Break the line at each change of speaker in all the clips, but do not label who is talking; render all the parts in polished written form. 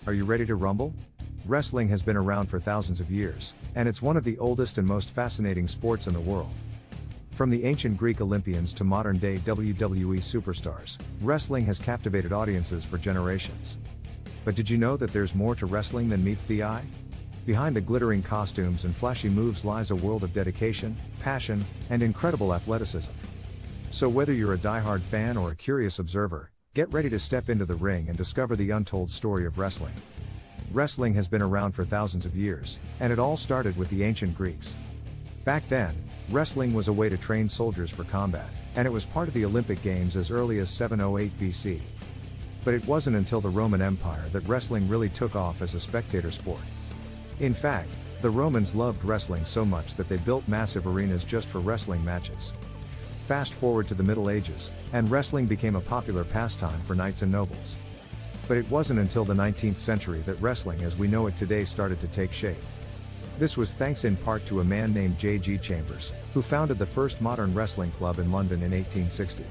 Are you ready to rumble? Wrestling has been around for thousands of years, and it's one of the oldest and most fascinating sports in the world. From the ancient Greek Olympians to modern-day WWE superstars, wrestling has captivated audiences for generations. But did you know that there's more to wrestling than meets the eye? Behind the glittering costumes and flashy moves lies a world of dedication, passion, and incredible athleticism. So whether you're a die-hard fan or a curious observer, get ready to step into the ring and discover the untold story of wrestling. Wrestling has been around for thousands of years, and it all started with the ancient Greeks. Back then, wrestling was a way to train soldiers for combat, and it was part of the Olympic Games as early as 708 BC. But it wasn't until the Roman Empire that wrestling really took off as a spectator sport. In fact, the Romans loved wrestling so much that they built massive arenas just for wrestling matches. Fast forward to the Middle Ages, and wrestling became a popular pastime for knights and nobles. But it wasn't until the 19th century that wrestling as we know it today started to take shape. This was thanks in part to a man named J.G. Chambers, who founded the first modern wrestling club in London in 1860.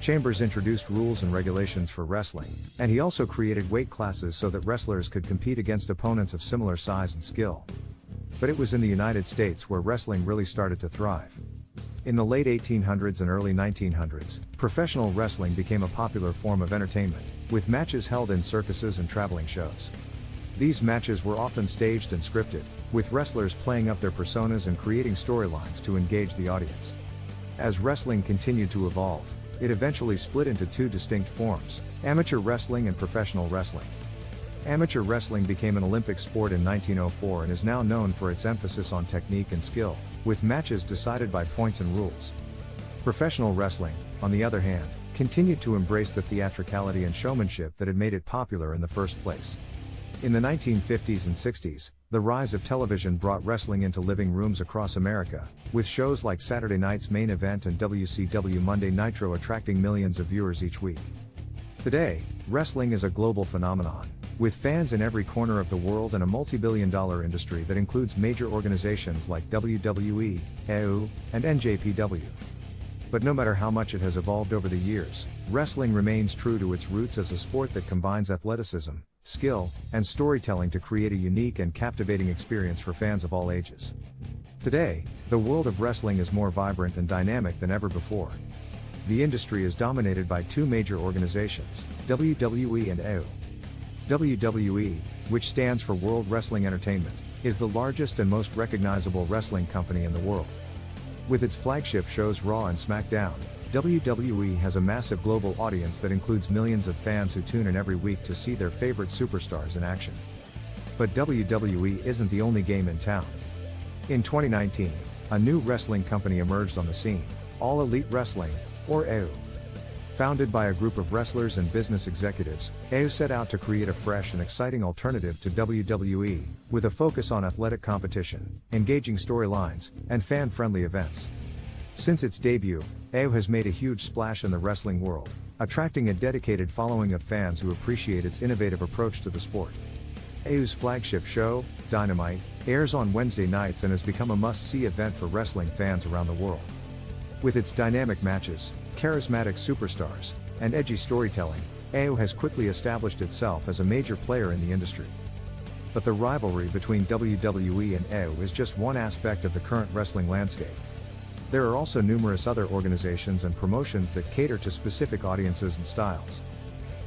Chambers introduced rules and regulations for wrestling, and he also created weight classes so that wrestlers could compete against opponents of similar size and skill. But it was in the United States where wrestling really started to thrive. In the late 1800s and early 1900s, professional wrestling became a popular form of entertainment, with matches held in circuses and traveling shows. These matches were often staged and scripted, with wrestlers playing up their personas and creating storylines to engage the audience. As wrestling continued to evolve, it eventually split into two distinct forms: amateur wrestling and professional wrestling. Amateur wrestling became an Olympic sport in 1904 and is now known for its emphasis on technique and skill, with matches decided by points and rules. Professional wrestling, on the other hand, continued to embrace the theatricality and showmanship that had made it popular in the first place. In the 1950s and 60s, the rise of television brought wrestling into living rooms across America, with shows like Saturday Night's Main Event and WCW Monday Nitro attracting millions of viewers each week. Today, wrestling is a global phenomenon, with fans in every corner of the world and a multi-billion-dollar industry that includes major organizations like WWE, AEW, and NJPW. But no matter how much it has evolved over the years, wrestling remains true to its roots as a sport that combines athleticism, skill, and storytelling to create a unique and captivating experience for fans of all ages. Today, the world of wrestling is more vibrant and dynamic than ever before. The industry is dominated by two major organizations, WWE and AEW. WWE, which stands for World Wrestling Entertainment, is the largest and most recognizable wrestling company in the world. With its flagship shows Raw and SmackDown, WWE has a massive global audience that includes millions of fans who tune in every week to see their favorite superstars in action. But WWE isn't the only game in town. In 2019, a new wrestling company emerged on the scene, All Elite Wrestling, or AEW. Founded by a group of wrestlers and business executives, AEW set out to create a fresh and exciting alternative to WWE, with a focus on athletic competition, engaging storylines, and fan-friendly events. Since its debut, AEW has made a huge splash in the wrestling world, attracting a dedicated following of fans who appreciate its innovative approach to the sport. AEW's flagship show, Dynamite, airs on Wednesday nights and has become a must-see event for wrestling fans around the world. With its dynamic matches, charismatic superstars, and edgy storytelling, AEW has quickly established itself as a major player in the industry. But the rivalry between WWE and AEW is just one aspect of the current wrestling landscape. There are also numerous other organizations and promotions that cater to specific audiences and styles.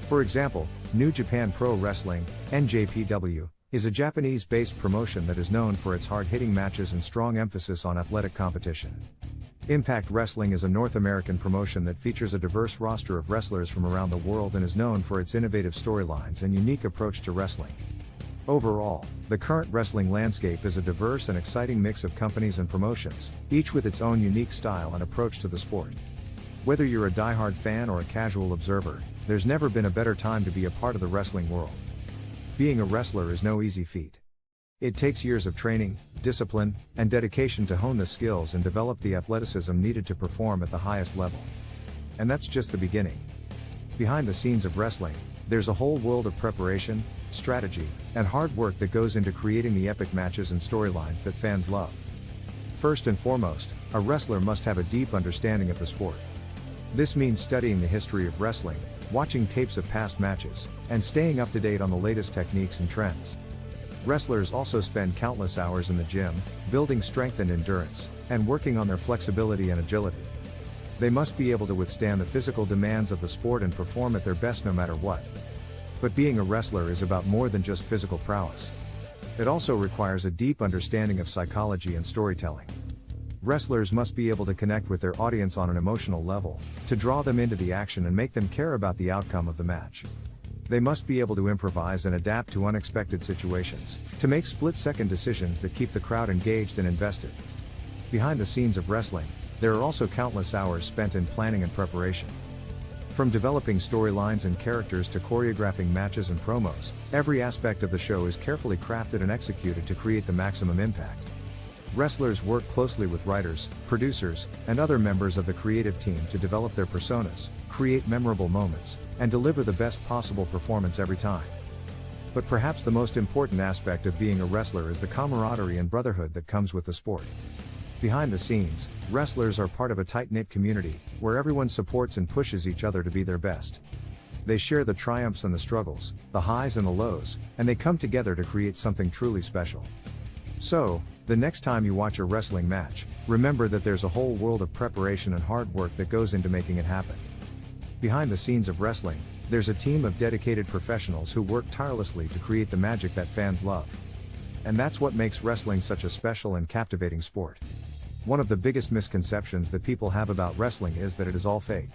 For example, New Japan Pro Wrestling, NJPW, is a Japanese-based promotion that is known for its hard-hitting matches and strong emphasis on athletic competition. Impact Wrestling is a North American promotion that features a diverse roster of wrestlers from around the world and is known for its innovative storylines and unique approach to wrestling. Overall, the current wrestling landscape is a diverse and exciting mix of companies and promotions, each with its own unique style and approach to the sport. Whether you're a die-hard fan or a casual observer, there's never been a better time to be a part of the wrestling world. Being a wrestler is no easy feat. It takes years of training, discipline, and dedication to hone the skills and develop the athleticism needed to perform at the highest level. And that's just the beginning. Behind the scenes of wrestling, there's a whole world of preparation, strategy, and hard work that goes into creating the epic matches and storylines that fans love. First and foremost, a wrestler must have a deep understanding of the sport. This means studying the history of wrestling, watching tapes of past matches, and staying up to date on the latest techniques and trends. Wrestlers also spend countless hours in the gym, building strength and endurance, and working on their flexibility and agility. They must be able to withstand the physical demands of the sport and perform at their best no matter what. But being a wrestler is about more than just physical prowess. It also requires a deep understanding of psychology and storytelling. Wrestlers must be able to connect with their audience on an emotional level, to draw them into the action and make them care about the outcome of the match. They must be able to improvise and adapt to unexpected situations, to make split-second decisions that keep the crowd engaged and invested. Behind the scenes of wrestling, there are also countless hours spent in planning and preparation. From developing storylines and characters to choreographing matches and promos, every aspect of the show is carefully crafted and executed to create the maximum impact. Wrestlers work closely with writers, producers, and other members of the creative team to develop their personas, create memorable moments, and deliver the best possible performance every time. But perhaps the most important aspect of being a wrestler is the camaraderie and brotherhood that comes with the sport. Behind the scenes, wrestlers are part of a tight-knit community, where everyone supports and pushes each other to be their best. They share the triumphs and the struggles, the highs and the lows, and they come together to create something truly special. So, the next time you watch a wrestling match, remember that there's a whole world of preparation and hard work that goes into making it happen. Behind the scenes of wrestling, there's a team of dedicated professionals who work tirelessly to create the magic that fans love. And that's what makes wrestling such a special and captivating sport. One of the biggest misconceptions that people have about wrestling is that it is all fake.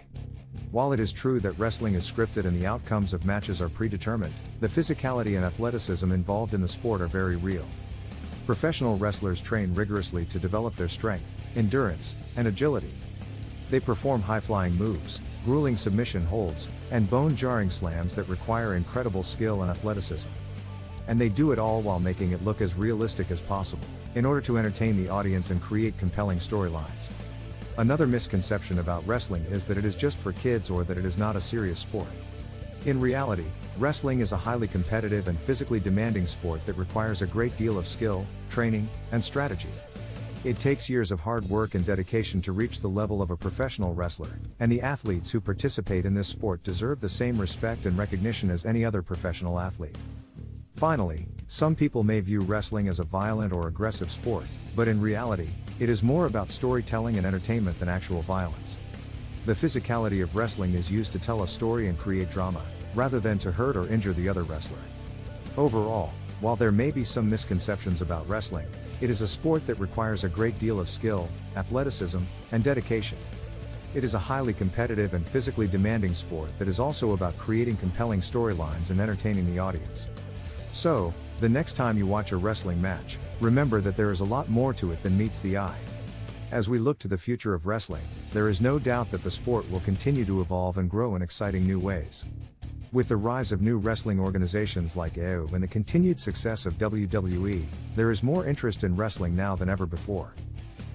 While it is true that wrestling is scripted and the outcomes of matches are predetermined, the physicality and athleticism involved in the sport are very real. Professional wrestlers train rigorously to develop their strength, endurance, and agility. They perform high-flying moves, grueling submission holds, and bone-jarring slams that require incredible skill and athleticism. And they do it all while making it look as realistic as possible, in order to entertain the audience and create compelling storylines. Another misconception about wrestling is that it is just for kids or that it is not a serious sport. In reality, wrestling is a highly competitive and physically demanding sport that requires a great deal of skill, training, and strategy. It takes years of hard work and dedication to reach the level of a professional wrestler, and the athletes who participate in this sport deserve the same respect and recognition as any other professional athlete. Finally, some people may view wrestling as a violent or aggressive sport, but in reality, it is more about storytelling and entertainment than actual violence. The physicality of wrestling is used to tell a story and create drama, rather than to hurt or injure the other wrestler. Overall, while there may be some misconceptions about wrestling, it is a sport that requires a great deal of skill, athleticism, and dedication. It is a highly competitive and physically demanding sport that is also about creating compelling storylines and entertaining the audience. So, the next time you watch a wrestling match, remember that there is a lot more to it than meets the eye. As we look to the future of wrestling, there is no doubt that the sport will continue to evolve and grow in exciting new ways. With the rise of new wrestling organizations like AEW and the continued success of WWE, there is more interest in wrestling now than ever before.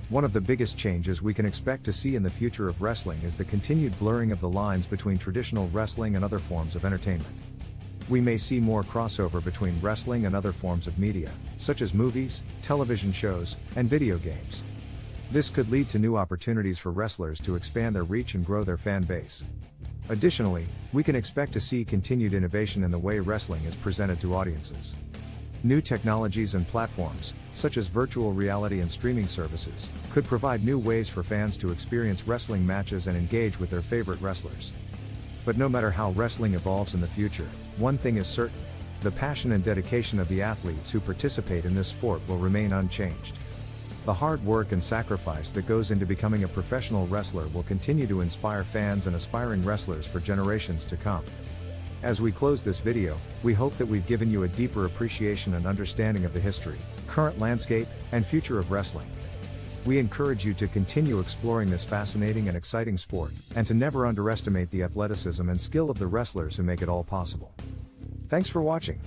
One of the biggest changes we can expect to see in the future of wrestling is the continued blurring of the lines between traditional wrestling and other forms of entertainment. We may see more crossover between wrestling and other forms of media, such as movies, television shows, and video games. This could lead to new opportunities for wrestlers to expand their reach and grow their fan base. Additionally, we can expect to see continued innovation in the way wrestling is presented to audiences. New technologies and platforms, such as virtual reality and streaming services, could provide new ways for fans to experience wrestling matches and engage with their favorite wrestlers. But no matter how wrestling evolves in the future, one thing is certain: the passion and dedication of the athletes who participate in this sport will remain unchanged. The hard work and sacrifice that goes into becoming a professional wrestler will continue to inspire fans and aspiring wrestlers for generations to come. As we close this video, we hope that we've given you a deeper appreciation and understanding of the history, current landscape, and future of wrestling. We encourage you to continue exploring this fascinating and exciting sport, and to never underestimate the athleticism and skill of the wrestlers who make it all possible. Thanks for watching.